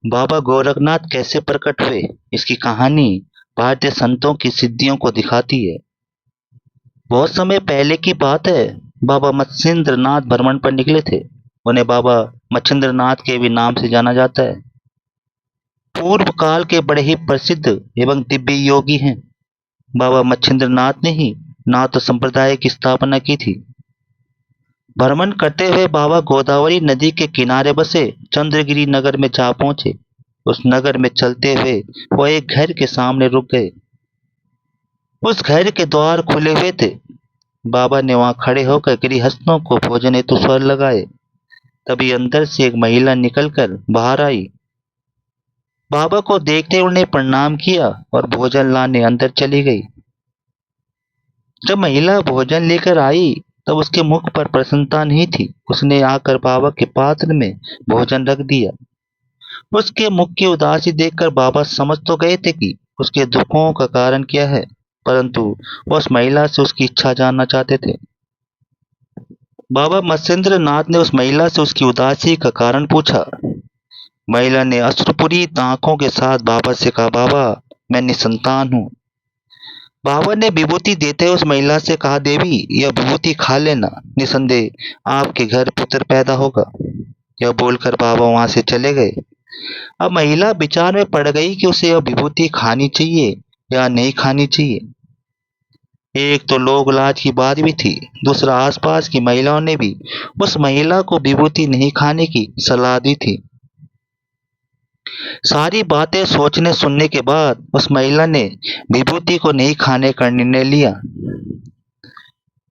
बाबा गोरखनाथ कैसे प्रकट हुए, इसकी कहानी भारतीय संतों की सिद्धियों को दिखाती है। बहुत समय पहले की बात है। बाबा मत्स्येंद्र नाथ भ्रमण पर निकले थे। उन्हें बाबा मच्छिंद्र नाथ के भी नाम से जाना जाता है। पूर्व काल के बड़े ही प्रसिद्ध एवं दिव्य योगी हैं। बाबा मच्छिंद्र नाथ ने ही नाथ संप्रदाय की स्थापना की थी। भ्रमण करते हुए बाबा गोदावरी नदी के किनारे बसे चंद्रगिरी नगर में जा पहुंचे। उस नगर में चलते हुए वो एक घर के सामने रुक गए। उस घर के द्वार खुले हुए थे। बाबा ने वहां खड़े होकर गृहस्थों को भोजन हेतु स्वर लगाए। तभी अंदर से एक महिला निकलकर बाहर आई। बाबा को देखते उन्हें प्रणाम किया और भोजन लाने अंदर चली गई। जब महिला भोजन लेकर आई तब उसके मुख पर प्रसन्नता नहीं थी। उसने आकर बाबा के पात्र में भोजन रख दिया। उसके मुख की उदासी देखकर बाबा समझ तो गए थे कि उसके दुखों का कारण क्या है, परंतु वह उस महिला से उसकी इच्छा जानना चाहते थे। बाबा मत्स्येंद्र नाथ ने उस महिला से उसकी उदासी का कारण पूछा। महिला ने अश्रुपूरित आंखों के साथ बाबा से कहा, बाबा मैं निसंतान हूँ। बाबा ने विभूति देते हुए उस महिला से कहा, देवी यह विभूति खा लेना, निसंदेह आपके घर पुत्र पैदा होगा। यह बोलकर बाबा वहां से चले गए। अब महिला विचार में पड़ गई कि उसे यह विभूति खानी चाहिए या नहीं खानी चाहिए। एक तो लोक लाज की बात भी थी, दूसरा आसपास की महिलाओं ने भी उस महिला को विभूति नहीं खाने की सलाह दी थी। सारी बातें सोचने सुनने के बाद उस महिला ने विभूति को नहीं खाने का निर्णय लिया।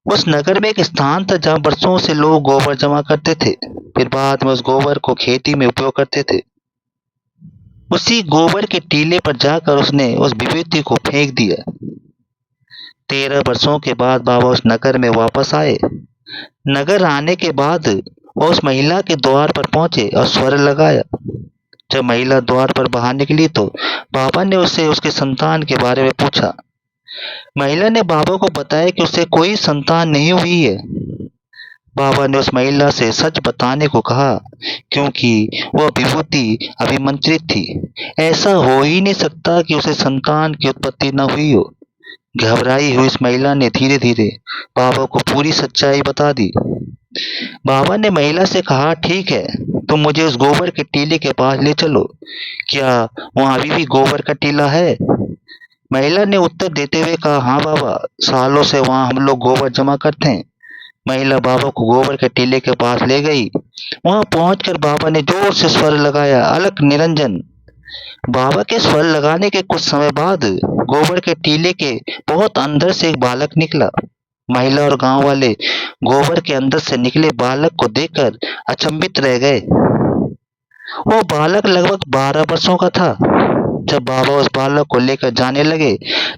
उस नगर में एक स्थान था जहां वर्षों से लोग गोबर जमा करते थे, फिर बाद में उस गोबर को खेती में उपयोग करते थे। उसी गोबर के टीले पर जाकर उसने उस विभूति को फेंक दिया। 13 वर्षों के बाद बाबा उस नगर में वापस आए। नगर आने के बाद वो उस महिला के द्वार पर पहुंचे और स्वर लगाया। जब महिला द्वार पर बाहर निकली तो बाबा ने उससे उसके संतान के बारे में पूछा। महिला ने बाबा को बताया कि उसे कोई संतान नहीं हुई है। बाबा ने उस महिला से सच बताने को कहा, क्योंकि वह विभूति अभिमंत्रित थी। ऐसा हो ही नहीं सकता कि उसे संतान की उत्पत्ति न हुई हो। घबराई हुई इस महिला ने धीरे धीरे बाबा को पूरी सच्चाई बता दी। बाबा ने महिला से कहा, ठीक है, तुम मुझे उस गोबर के टीले के पास ले चलो। क्या वहां अभी भी गोबर का टीला है? महिला ने उत्तर देते हुए कहा, हाँ बाबा, सालों से वहां हम लोग गोबर जमा करते हैं। महिला बाबा को गोबर के टीले के पास ले गई। वहां पहुंचकर बाबा ने जोर से स्वर लगाया, अलख निरंजन। बाबा के स्वर लगाने के कुछ समय बाद गोबर के टीले के बहुत अंदर से एक बालक निकला। महिला और गांव वाले गोबर के अंदर से निकले बालक को देखकर अचंभित रह गए। वो बालक लगभग 12 वर्षों का था। जब बाबा उस बालक को लेकर जाने लगे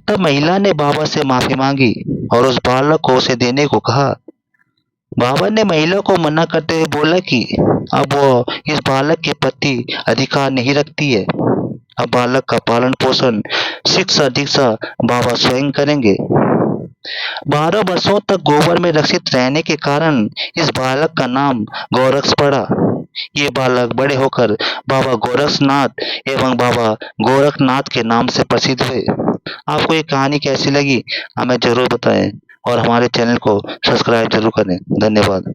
तब महिला ने बाबा से माफी मांगी और उस बालक को उसे देने को कहा। बाबा ने महिला को मना करते हुए बोला कि अब वो इस बालक के प्रति अधिकार नहीं रखती है। अब बालक का पालन पोषण, शिक्षा दीक्षा बाबा स्वयं करेंगे। 12 वर्षों तक गोबर में रक्षित रहने के कारण इस बालक का नाम गोरक्ष पड़ा। ये बालक बड़े होकर बाबा गोरक्षनाथ एवं बाबा गोरखनाथ के नाम से प्रसिद्ध हुए। आपको ये कहानी कैसी लगी हमें जरूर बताएं और हमारे चैनल को सब्सक्राइब जरूर करें। धन्यवाद।